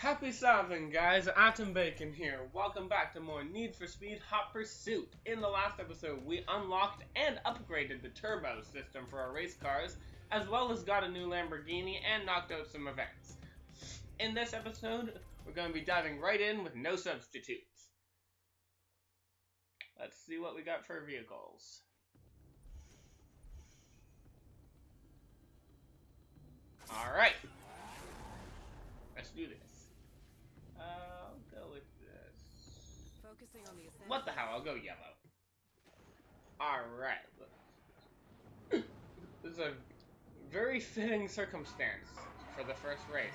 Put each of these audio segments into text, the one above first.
Happy Salvin, guys. Atom Bacon here. Welcome back to more Need for Speed Hot Pursuit. In the last episode, we unlocked and upgraded the turbo system for our race cars, as well as got a new Lamborghini and knocked out some events. In this episode, we're going to be diving right in with no substitutes. Let's see what we got for vehicles. Alright. Let's do this. I'll go with this. Focusing on the What the hell? I'll go yellow. Alright. This is a very fitting circumstance for the first race.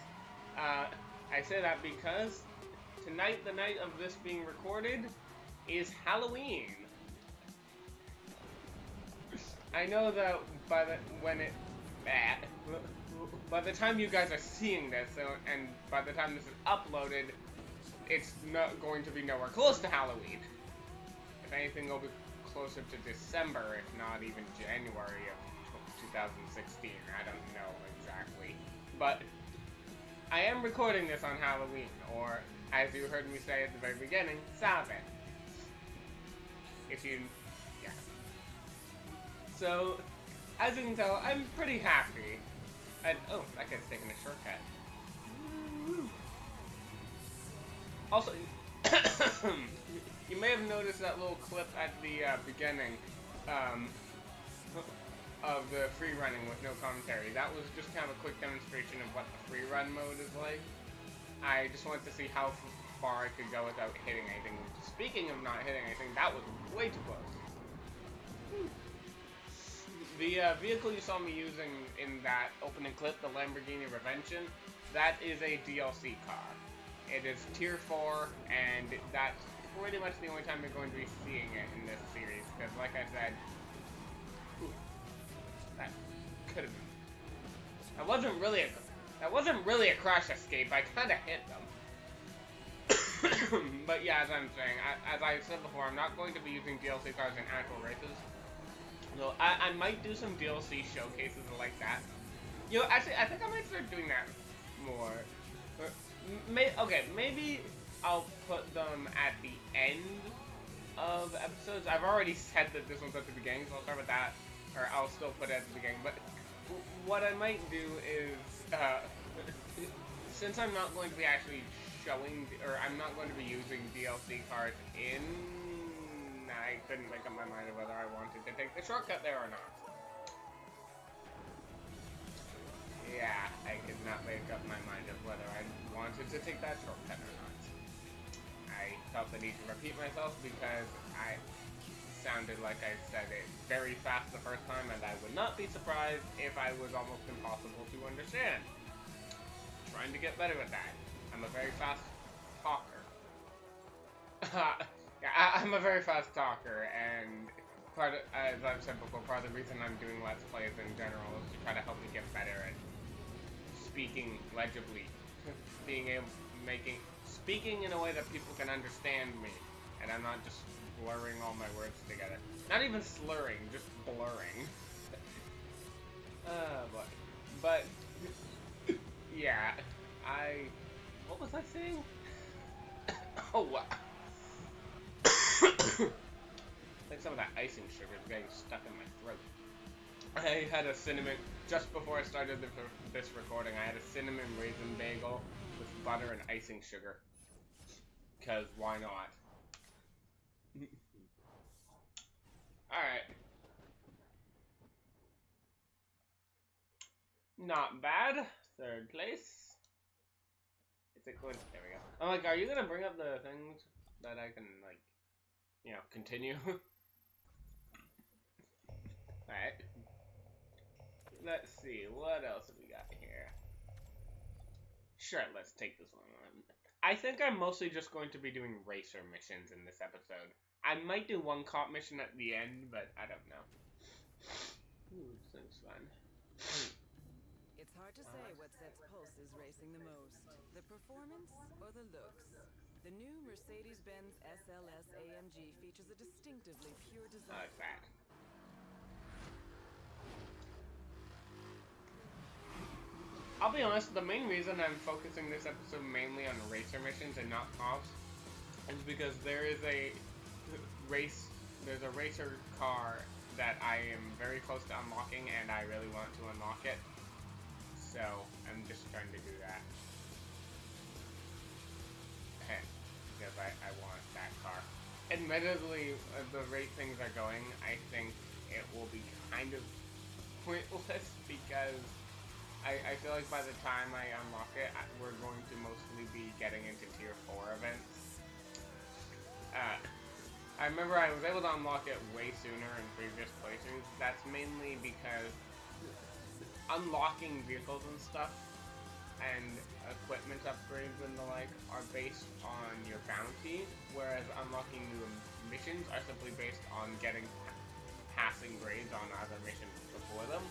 I say that because tonight, the night of this being recorded, is Halloween. I know that by the time you guys are seeing this, and by the time this is uploaded, it's not going to be nowhere close to Halloween. If anything, it'll be closer to December, if not even January of 2016. I don't know exactly. But I am recording this on Halloween, or as you heard me say at the very beginning, Salvin. Yeah. So, as you can tell, I'm pretty happy. Oh, that guy's taking a shortcut. Also, you may have noticed that little clip at the beginning of the free running with no commentary. That was just kind of a quick demonstration of what the free run mode is like. I just wanted to see how far I could go without hitting anything. Speaking of not hitting anything, that was way too close. The vehicle you saw me using in that opening clip, the Lamborghini Revention, that is a DLC car. It is Tier 4, and that's pretty much the only time you're going to be seeing it in this series, because like I said, that could have been... That wasn't really a crash escape. I kind of hit them. But yeah, as I'm saying, as I said before, I'm not going to be using DLC cars in actual races. So I might do some DLC showcases like that. You know, actually, I think I might start doing that more. Okay, maybe I'll put them at the end of episodes. I've already said that this one's at the beginning, so I'll start with that. Or I'll still put it at the beginning. But what I might do is, since I'm not going to be actually showing, or I'm not going to be using DLC cards in... I couldn't make up my mind of whether I wanted to take the shortcut there or not. Yeah, I could not make up my mind of whether I wanted to take that shortcut or not. I felt the need to repeat myself because I sounded like I said it very fast the first time, and I would not be surprised if I was almost impossible to understand. Trying to get better at that. I'm a very fast talker. Yeah, I'm a very fast talker, and as I've said before, part of the reason I'm doing Let's Plays in general is to try to help me get better at speaking legibly, speaking in a way that people can understand me, and I'm not just blurring all my words together. Not even slurring, just blurring. But yeah, what was I saying? Oh, wow. Like some of that icing sugar is getting stuck in my throat. I had a cinnamon, just before I started this recording, I had a cinnamon raisin bagel with butter and icing sugar. Because why not? Alright. Not bad. Third place. Is it good? There we go. I'm like, are you gonna bring up the things that I can, like, you know, continue? Alright. Let's see, what else have we got here? Sure, let's take this one on. I think I'm mostly just going to be doing racer missions in this episode. I might do one cop mission at the end, but I don't know. Ooh, this thing's fun. It's hard to say what sets pulses racing the most. The performance or the looks. The new Mercedes-Benz SLS AMG features a distinctively pure design. I like that. I'll be honest, the main reason I'm focusing this episode mainly on racer missions and not cops is because there is a there's a racer car that I am very close to unlocking, and I really want to unlock it. So I'm just trying to do that. Because I want that car. Admittedly, the rate things are going, I think it will be kind of pointless because I feel like by the time I unlock it, we're going to mostly be getting into tier 4 events. I remember I was able to unlock it way sooner in previous playthroughs. That's mainly because unlocking vehicles and stuff and equipment upgrades and the like are based on your bounty, whereas unlocking new missions are simply based on getting passing grades on other missions before them.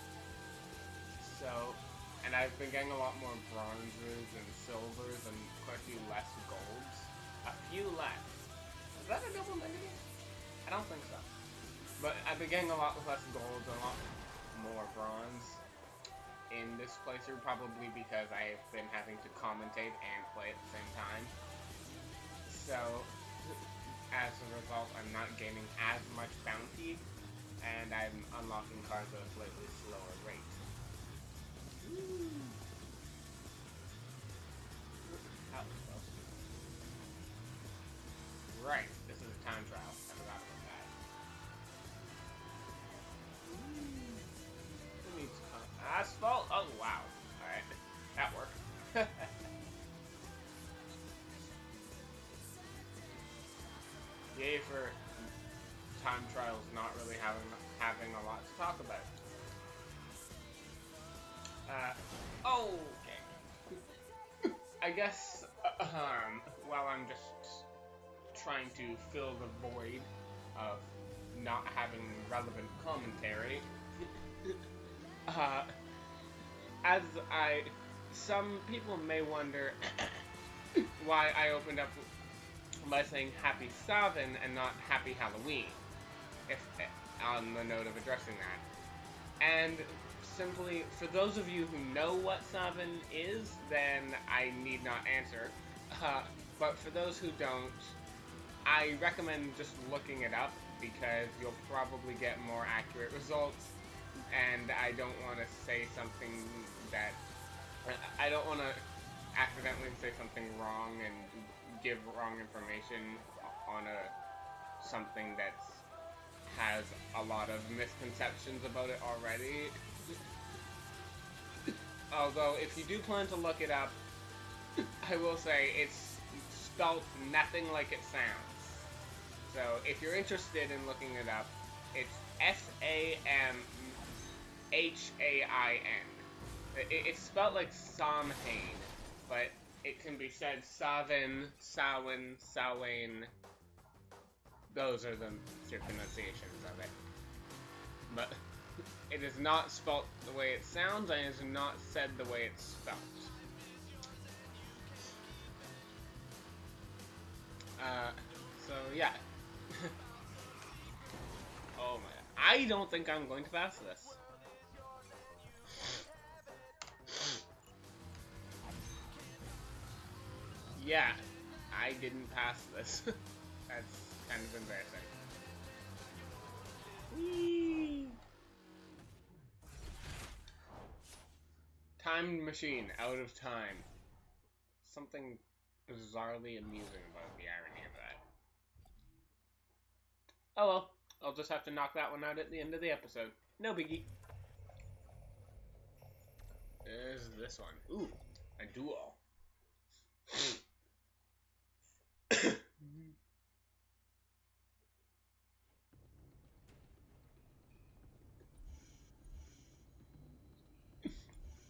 So, and I've been getting a lot more bronzes and silvers and quite a few less golds. A few less. Is that a double negative? I don't think so. But I've been getting a lot less golds and a lot more bronze in this playthrough, probably because I've been having to commentate and play at the same time. So, as a result, I'm not gaining as much bounty, and I'm unlocking cars at a slightly slower rate. Right, this is a time trial. I forgot about that. Who needs asphalt? Oh, wow. Alright, that worked. Yay for time trials not really having a lot to talk about. Okay. I guess, while I'm just trying to fill the void of not having relevant commentary, some people may wonder why I opened up by saying Happy Savin and not Happy Halloween, if on the note of addressing that. And simply, for those of you who know what Savin is, then I need not answer. But for those who don't, I recommend just looking it up, because you'll probably get more accurate results, and I don't want to say something that... I don't want to accidentally say something wrong and give wrong information on something that has a lot of misconceptions about it already. Although, if you do plan to look it up, I will say it's spelled nothing like it sounds. So, if you're interested in looking it up, it's Samhain. It's spelled like Samhain, but it can be said Savin, Samhain, Samhain. Those are the pronunciations of it. But it is not spelt the way it sounds, and it is not said the way it's spelt. So yeah. Oh my, I don't think I'm going to pass this. Yeah, I didn't pass this. That's kind of embarrassing. Whee! Time machine, out of time. Something bizarrely amusing about the irony of that. Oh well, I'll just have to knock that one out at the end of the episode. No biggie. There's this one. Ooh, a duel.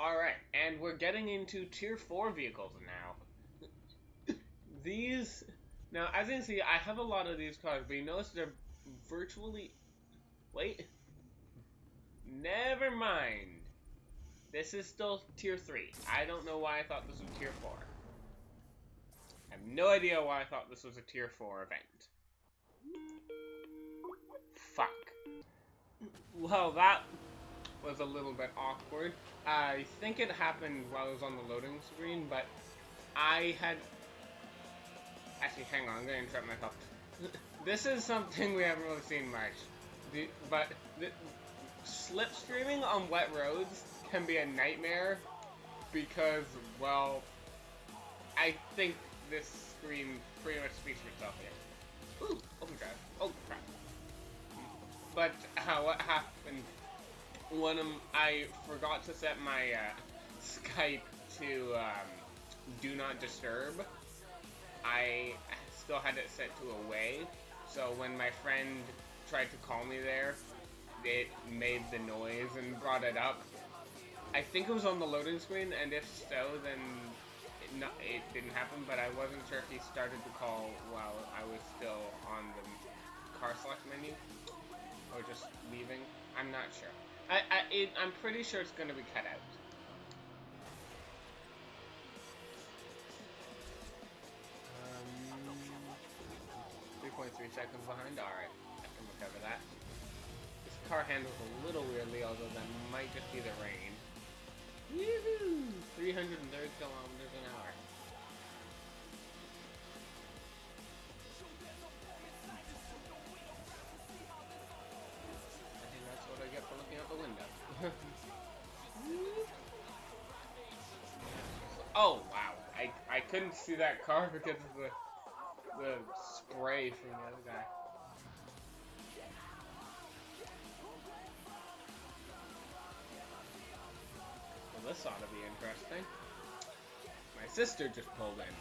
Alright, and we're getting into Tier 4 vehicles now. These... Now, as you can see, I have a lot of these cars, but you notice they're virtually... Wait. Never mind. This is still Tier 3. I don't know why I thought this was Tier 4. I have no idea why I thought this was a Tier 4 event. Fuck. Well, that was a little bit awkward. I think it happened while I was on the loading screen, but I had... Actually, hang on, I'm going to interrupt myself. This is something we haven't really seen much. But slipstreaming on wet roads can be a nightmare because, well, I think this screen pretty much speaks for itself here. Ooh, overdrive. Oh, crap. But what happened when I forgot to set my Skype to do not disturb. I still had it set to away, so when my friend tried to call me there, it made the noise and brought it up. I think it was on the loading screen, and if so, then it didn't happen, but I wasn't sure if he started the call while I was still on the car select menu, or just leaving. I'm not sure. I'm pretty sure it's going to be cut out. 3.3 seconds behind. Alright, I can recover that. This car handles a little weirdly, although that might just be the rain. Woohoo! 330 kilometers an hour. I think that's what I get for looking out the window. Oh, wow. I couldn't see that car because of the spray from the other guy. Well, this ought to be interesting. My sister just pulled in.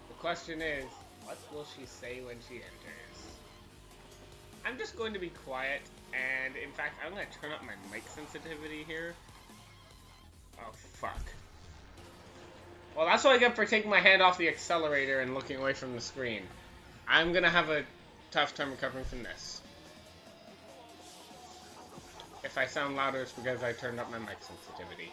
The question is, what will she say when she enters? I'm just going to be quiet, and in fact, I'm going to turn up my mic sensitivity here. Oh, fuck. Well, that's what I get for taking my hand off the accelerator and looking away from the screen. I'm gonna have a tough time recovering from this. If I sound louder, it's because I turned up my mic sensitivity.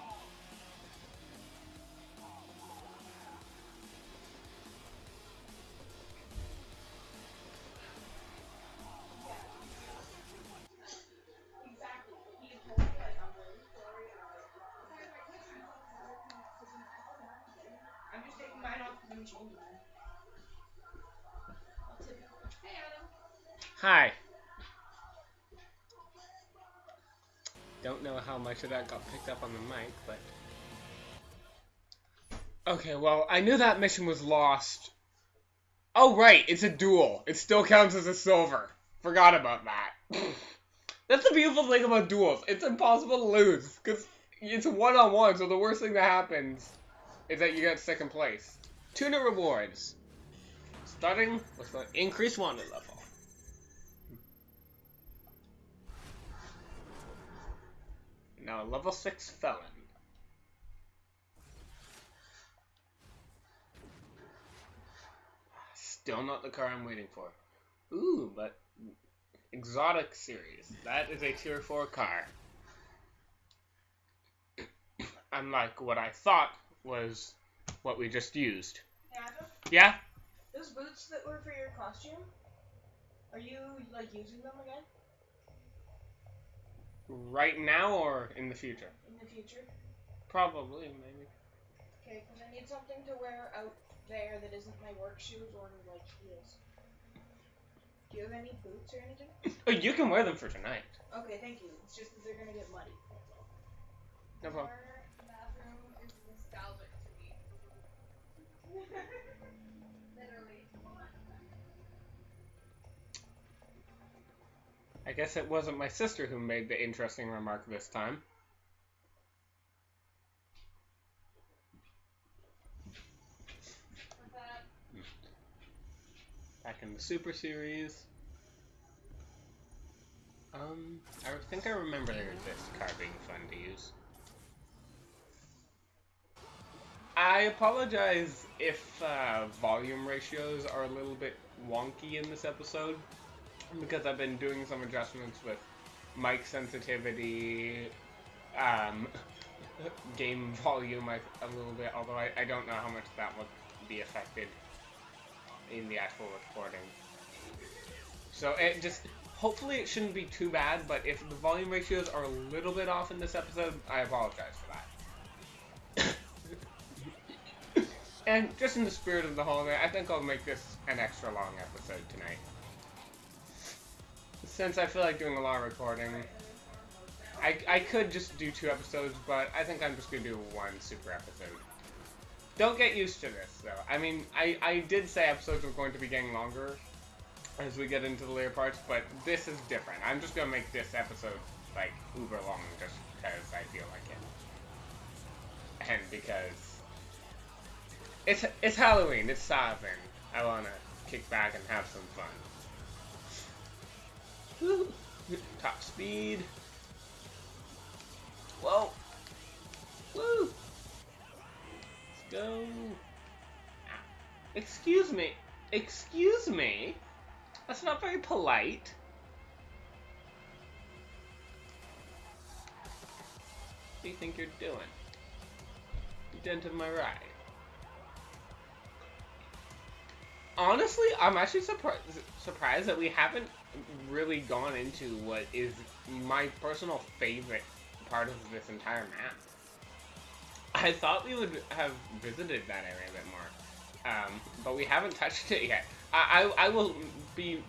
Hi. Don't know how much of that got picked up on the mic, but... Okay, well, I knew that mission was lost. Oh, right, it's a duel. It still counts as a silver. Forgot about that. That's the beautiful thing about duels. It's impossible to lose, because it's one-on-one, so the worst thing that happens is that you get second place. Tuna rewards. Starting with the increased wanted level. Now, level 6 felon. Still not the car I'm waiting for. Ooh, but exotic series. That is a tier 4 car. Unlike what I thought was what we just used. Hey, Adam? Yeah? Those boots that were for your costume, are you, like, using them again? Right now or in the future? In the future? Probably, maybe. Okay, because I need something to wear out there that isn't my work shoes or, like, heels. Do you have any boots or anything? Oh, you can wear them for tonight. Okay, thank you. It's just that they're gonna get muddy, that's all. No problem. Our bathroom is nostalgic to me. Literally. I guess it wasn't my sister who made the interesting remark this time. What's that? Back in the Super Series. I think I remember this car being fun to use. I apologize if volume ratios are a little bit wonky in this episode, because I've been doing some adjustments with mic sensitivity, game volume a little bit, although I don't know how much that would be affected in the actual recording. So it just hopefully it shouldn't be too bad, but if the volume ratios are a little bit off in this episode, I apologize for that. And just in the spirit of the holiday, I think I'll make this an extra long episode tonight. Since I feel like doing a lot of recording, I could just do 2 episodes, but I think I'm just going to do 1 super episode. Don't get used to this, though. I mean, I did say episodes were going to be getting longer as we get into the later parts, but this is different. I'm just going to make this episode, like, uber long just because I feel like it. And because it's Halloween, it's Sabin. I want to kick back and have some fun. Woo! Top speed. Whoa! Woo! Let's go. Excuse me. Excuse me? That's not very polite. What do you think you're doing? You dented my ride. Honestly, I'm actually surprised that we haven't really gone into what is my personal favorite part of this entire map. I thought we would have visited that area a bit more, but we haven't touched it yet. I will be...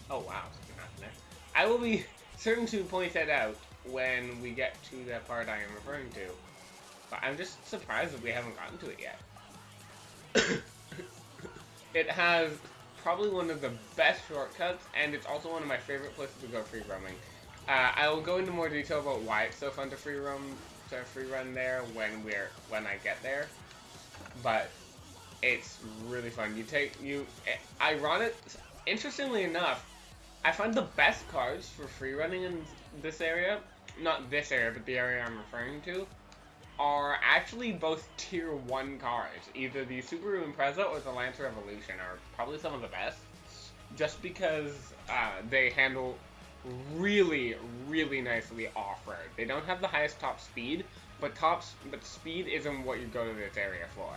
Oh wow, something happened there. I will be certain to point that out when we get to the part I am referring to. But I'm just surprised that we haven't gotten to it yet. It has probably one of the best shortcuts, and it's also one of my favorite places to go free roaming. I will go into more detail about why it's so fun to free run there when I get there. But it's really fun. Interestingly enough, I find the best cars for free running in this area, not this area, but the area I'm referring to, are actually both tier 1 cars. Either the Subaru Impreza or the Lancer Evolution are probably some of the best, just because they handle really, really nicely off-road. They don't have the highest top speed, but speed isn't what you go to this area for.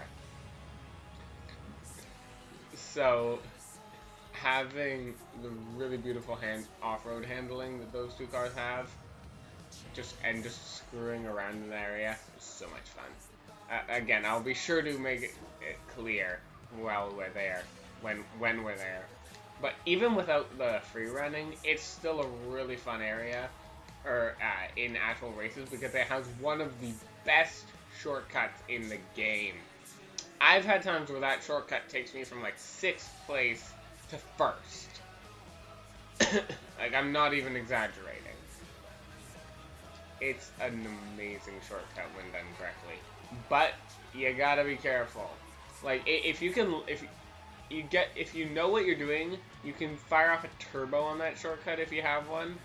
So having the really beautiful off-road handling that those 2 cars have, just screwing around in the area is so much fun. Again, I'll be sure to make it clear while we're there, when we're there. But even without the free running, it's still a really fun area, in actual races, because it has one of the best shortcuts in the game. I've had times where that shortcut takes me from like 6th place to 1st. Like, I'm not even exaggerating. It's an amazing shortcut when done correctly, but you gotta be careful. Like, if you know what you're doing, you can fire off a turbo on that shortcut if you have one,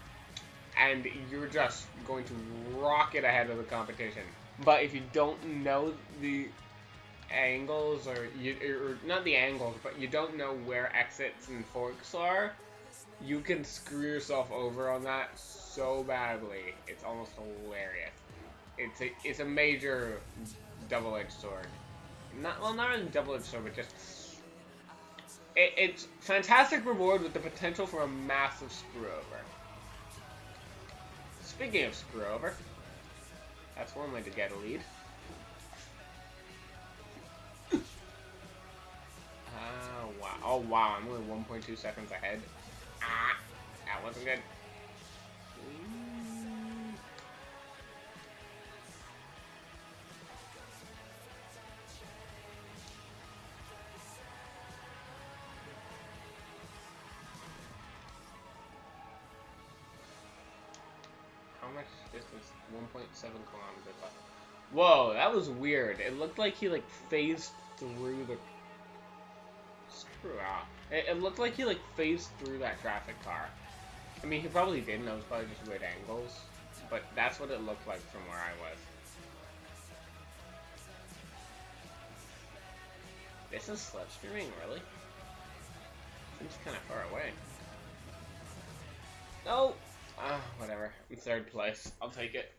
and you're just going to rocket ahead of the competition. But if you don't know the angles, or not the angles, but you don't know where exits and forks are, you can screw yourself over on that so badly. It's almost hilarious. It's a major double-edged sword. Not really double-edged sword, but just it's fantastic reward with the potential for a massive screw over. Speaking of screw over, that's one way to get a lead. Wow. Oh wow, I'm only 1.2 seconds ahead. Ah, that wasn't good. How much distance? 1.7 kilometers left. Whoa, that was weird. It looked like he like phased through the... Screw off. It looked like he like phased through that traffic car. I mean, he probably didn't. It was probably just weird angles. But that's what it looked like from where I was. This is slipstreaming, really? Seems kind of far away. No! Ah, whatever. I'm 3rd place. I'll take it.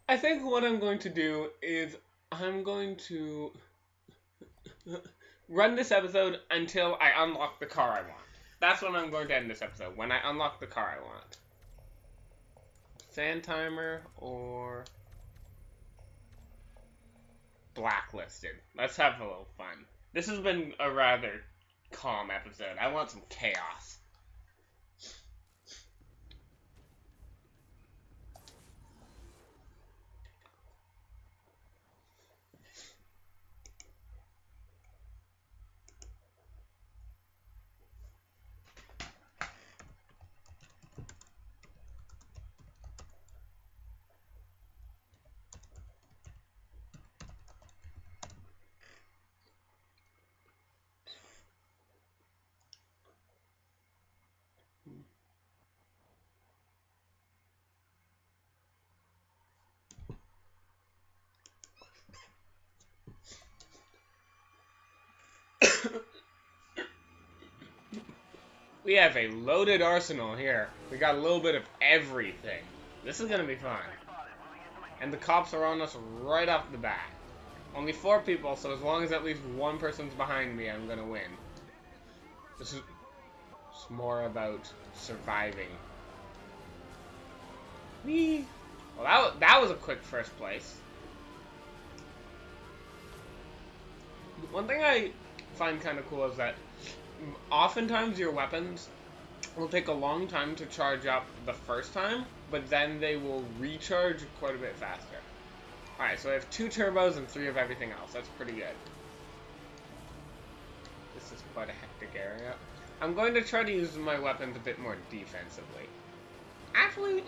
I think what I'm going to do is I'm going to run this episode until I unlock the car I want. That's when I'm going to end this episode, when I unlock the car I want. Sand timer or blacklisted. Let's have a little fun. This has been a rather calm episode. I want some chaos. We have a loaded arsenal here. We got a little bit of everything. This is gonna be fun. And the cops are on us right off the bat. Only 4 people, so as long as at least one person's behind me, I'm gonna win. This is more about surviving. Whee! Well, that was a quick first place. One thing I find kind of cool is that oftentimes your weapons will take a long time to charge up the first time, but then they will recharge quite a bit faster. Alright, so I have 2 turbos and 3 of everything else. That's pretty good. This is quite a hectic area. I'm going to try to use my weapons a bit more defensively. Actually...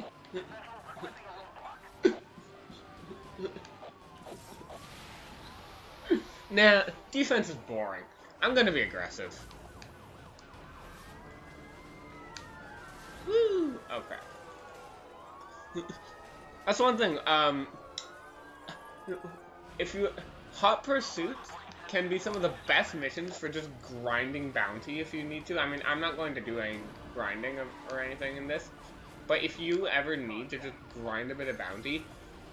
nah, defense is boring. I'm gonna be aggressive. Woo! Okay. That's one thing. If you... Hot Pursuit can be some of the best missions for just grinding bounty if you need to. I mean, I'm not going to do any grinding or anything in this. But if you ever need to just grind a bit of bounty,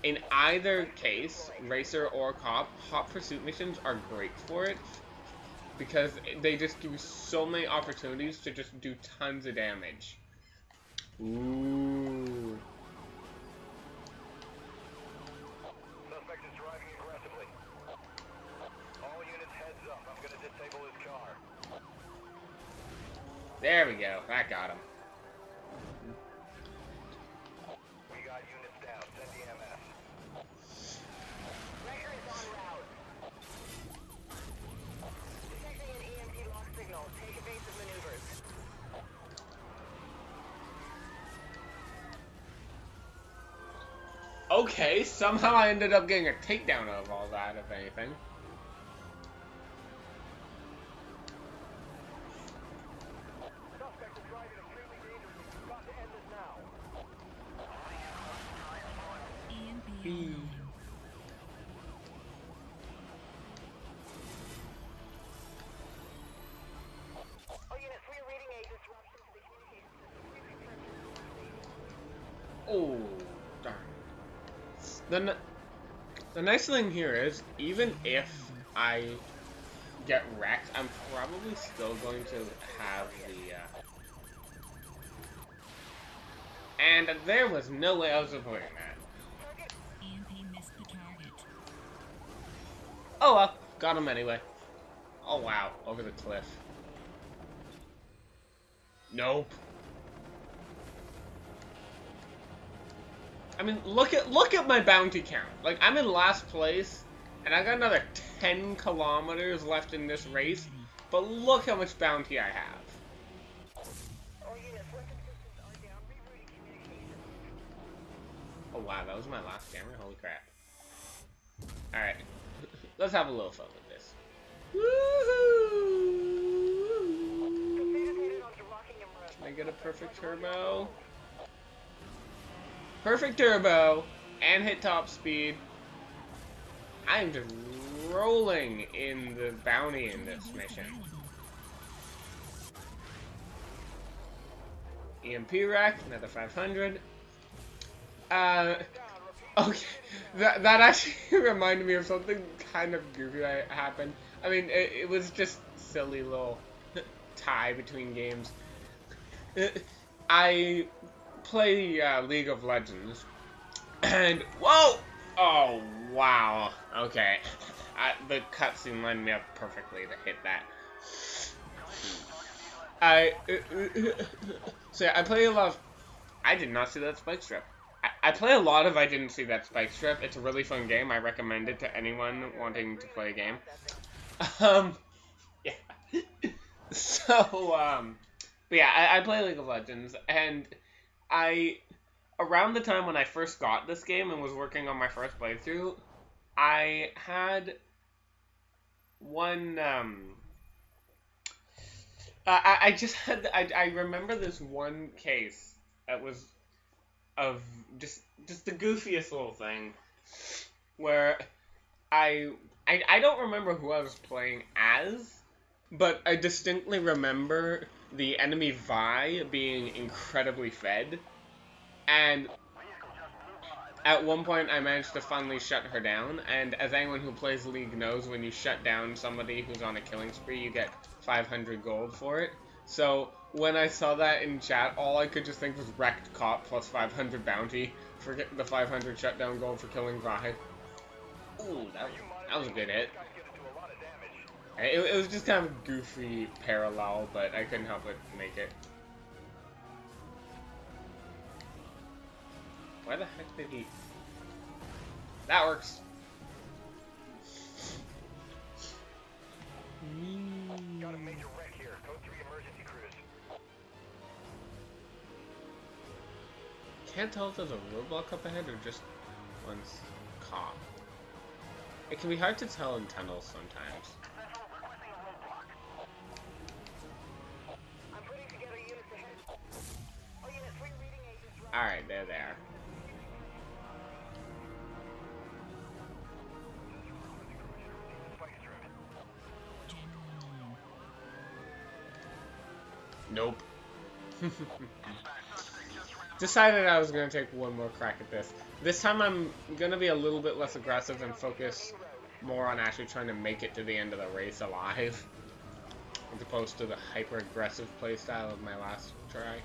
in either case, Racer or Cop, Hot Pursuit missions are great for it. Because they just give you so many opportunities to just do tons of damage. Ooh. Suspect is driving aggressively. All units heads up. I'm gonna disable his car. There we go. That got him. We got units down. Send EMS. Wrecker is en route. Detecting an EMP lock signal. Take evasive maneuvers. Okay, somehow I ended up getting a takedown of all that, if anything. Suspect is driving extremely dangerous. You've got to end this now. B. All units, we are reading a disruption to the communication system. Oh, darn. The nice thing here is, even if I get wrecked, I'm probably still going to have the, And there was no way I was avoiding that. EMP missed the target. Oh well, got him anyway. Oh wow, over the cliff. Nope. I mean, look at my bounty count. Like, I'm in last place, and I got another 10 kilometers left in this race, but look how much bounty I have. All units, weapon systems are down. Rerouting communications. Oh wow, that was my last camera? Holy crap. Alright, let's have a little fun with this. Woohoo! Facilitated onto Rockingham Road. Can I get a perfect turbo? Perfect turbo, and hit top speed. I am just rolling in the bounty in this mission. EMP rack, another 500. Okay, that actually reminded me of something kind of goofy that happened. I mean, it was just silly little tie between games. I play League of Legends, and whoa! Oh wow! Okay, the cutscene lined me up perfectly to hit that. I so yeah, I play a lot of. I did not see that spike strip. I play a lot of I didn't see that spike strip. It's a really fun game. I recommend it to anyone wanting to play a game. Yeah. So, but yeah, I play League of Legends, and I, around the time when I first got this game and was working on my first playthrough, I had one, I just had, I remember this one case that was of just the goofiest little thing where I I don't remember who I was playing as, but I distinctly remember the enemy Vi being incredibly fed, and at one point I managed to finally shut her down, and as anyone who plays League knows, when you shut down somebody who's on a killing spree, you get 500 gold for it. So when I saw that in chat, all I could just think was wrecked cop plus 500 bounty for the 500 shutdown gold for killing Vi. Ooh, that was a good hit. It was just kind of a goofy parallel, but I couldn't help but make it. Why the heck did he... That works. Got a major wreck here. Code 3 emergency crews. Can't tell if there's a roadblock up ahead or just one's cop. It can be hard to tell in tunnels sometimes. Alright, they're there. Nope. Decided I was going to take one more crack at this. This time I'm going to be a little bit less aggressive and focus more on actually trying to make it to the end of the race alive, as opposed to the hyper-aggressive playstyle of my last try.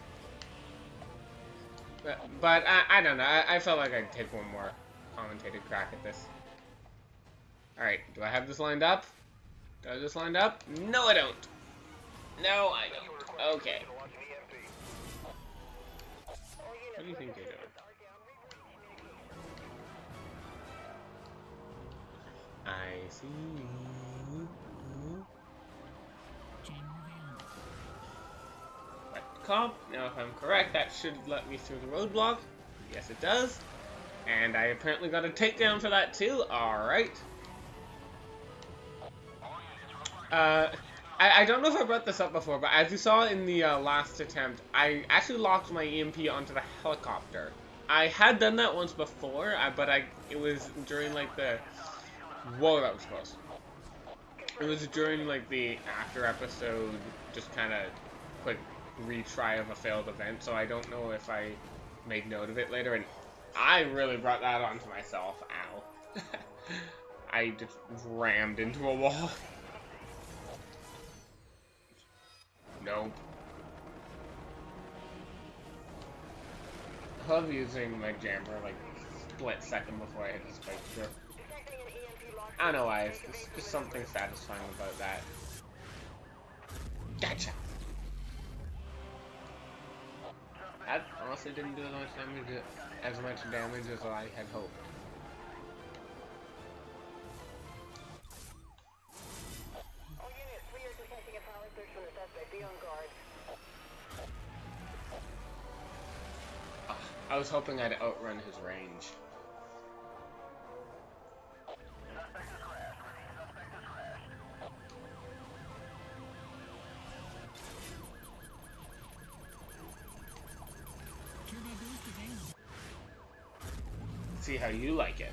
But I don't know, I felt like I'd take one more commentated crack at this. Alright, do I have this lined up? Do I have this lined up? No, I don't. No, I don't. Okay. What do you think you're doing? I see you. Right, cop. Now, if I'm correct, that should let me through the roadblock. Yes, it does. And I apparently got a takedown for that too. Alright. I don't know if I brought this up before, but as you saw in the last attempt, I actually locked my EMP onto the helicopter. I had done that once before, but it was during like the... Whoa, that was close. It was during like the after episode, just kind of quick retry of a failed event, so I don't know if I made note of it later, and I really brought that onto myself. Ow. I just rammed into a wall. Nope. I love using my jammer like split second before I hit the spike strip. I don't know why, it's just something satisfying about that. Gotcha! That honestly didn't do as much damage as I had hoped. All units, we are detecting a power surge from the suspect. Be on guard. I was hoping I'd outrun his range. See how you like it.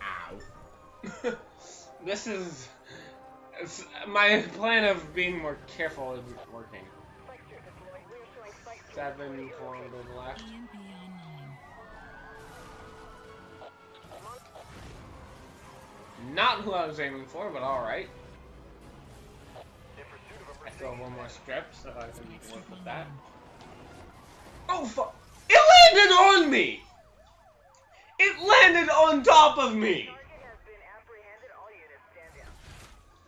Ow. This is My plan of being more careful isn't working. Spike strip deployed. We are showing spike strip 7 deployed to forward location. to the left. EMP online. Not who I was aiming for, but alright. In pursuit of a I throw one more strip so I can Extra work with that. online. Oh fuck! It landed on me! It landed on top of me! Target has been apprehended. All units stand down.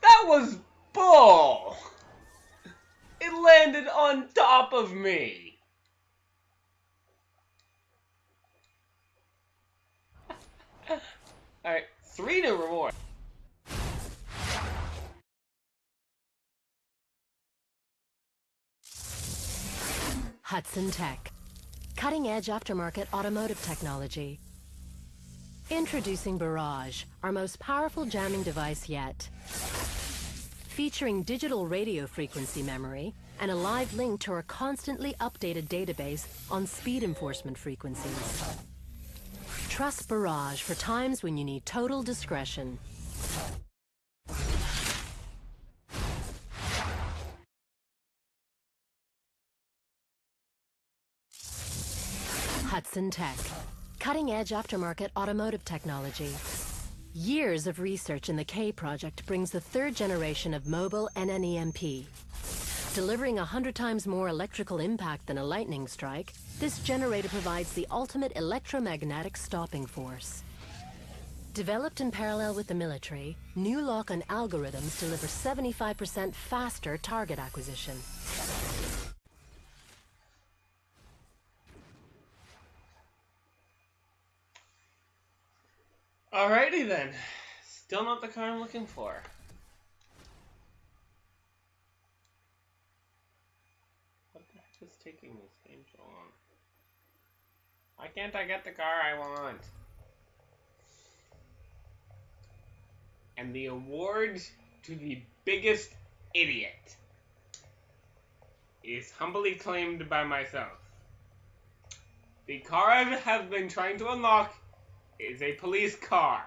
That was bull! It landed on top of me! Alright, 3 new rewards. Hudson Tech. Cutting-edge aftermarket automotive technology. Introducing Barrage, our most powerful jamming device yet. Featuring digital radio frequency memory and a live link to our constantly updated database on speed enforcement frequencies. Trust Barrage for times when you need total discretion. Hudson Tech. Cutting-edge aftermarket automotive technology. Years of research in the K project brings the third generation of mobile NNEMP. Delivering 100 times more electrical impact than a lightning strike, this generator provides the ultimate electromagnetic stopping force. Developed in parallel with the military, new lock-on algorithms deliver 75% faster target acquisition. Alrighty then. Still not the car I'm looking for. What the heck is taking this game so long? Why can't I get the car I want? And the award to the biggest idiot is humbly claimed by myself. The car I have been trying to unlock is a police car,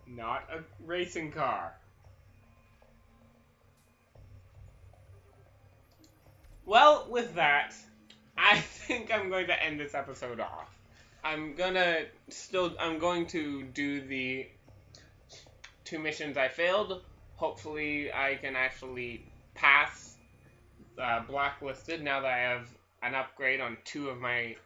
not a racing car. Well, with that, I think I'm going to end this episode off. I'm going to do the 2 missions I failed. Hopefully I can actually pass Blacklisted now that I have an upgrade on 2 of my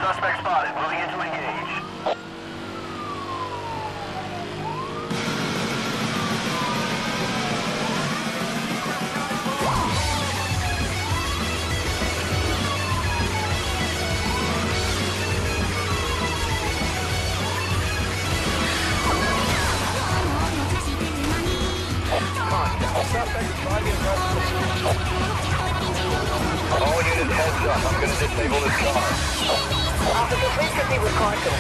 Suspect spotted. Moving in to engage. All units heads up. I'm gonna disable this car. Officer, please proceed with caution.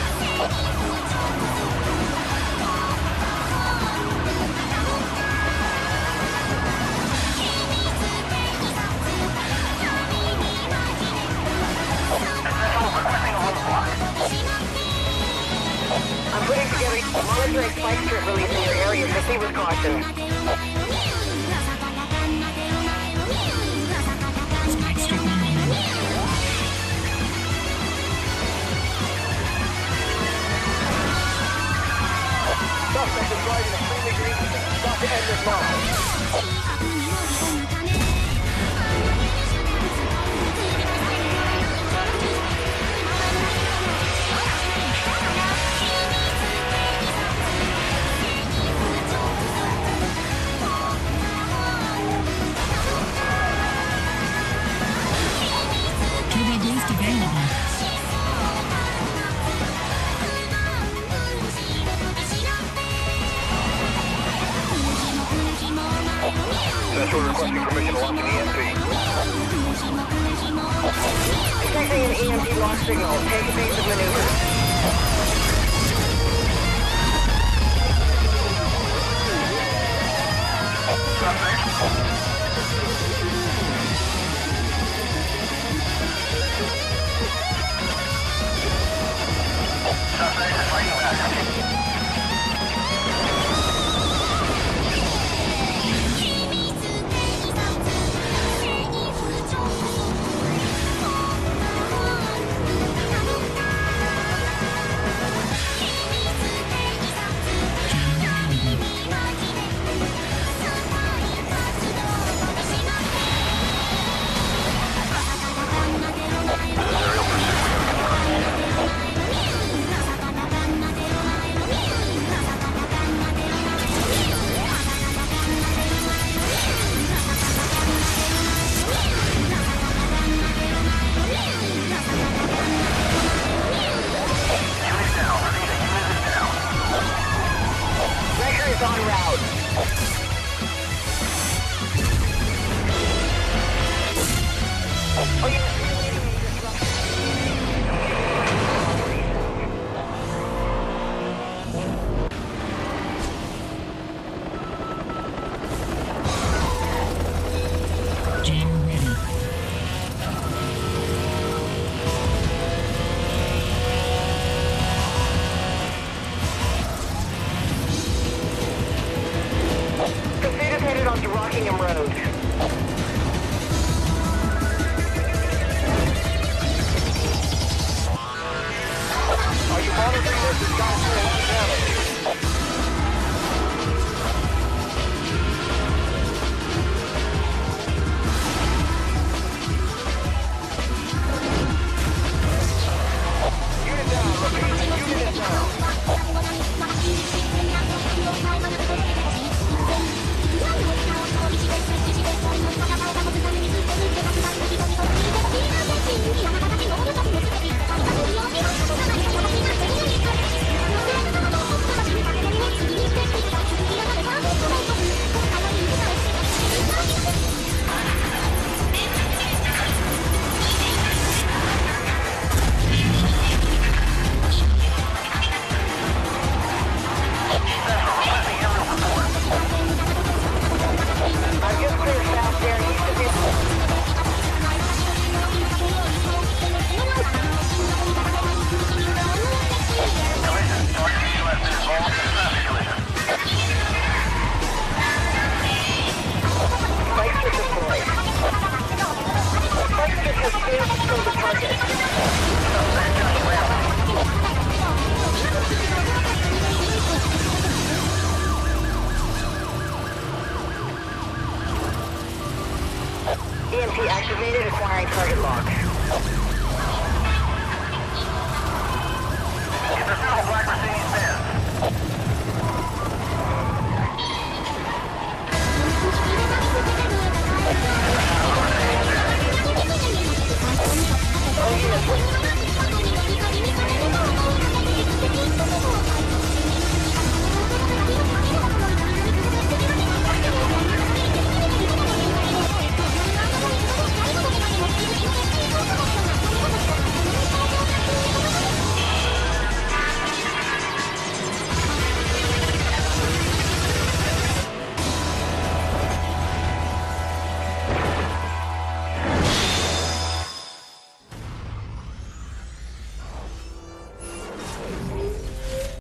I'm putting together a monitoring spike strip release in your area. Proceed with caution. Suspect is driving extremely dangerous. Stop to end this now. Central requesting permission to launch an EMP. Detecting an EMP launch signal. Take evasive maneuvers. Suspect is fighting back. Spike strip has failed to kill the target.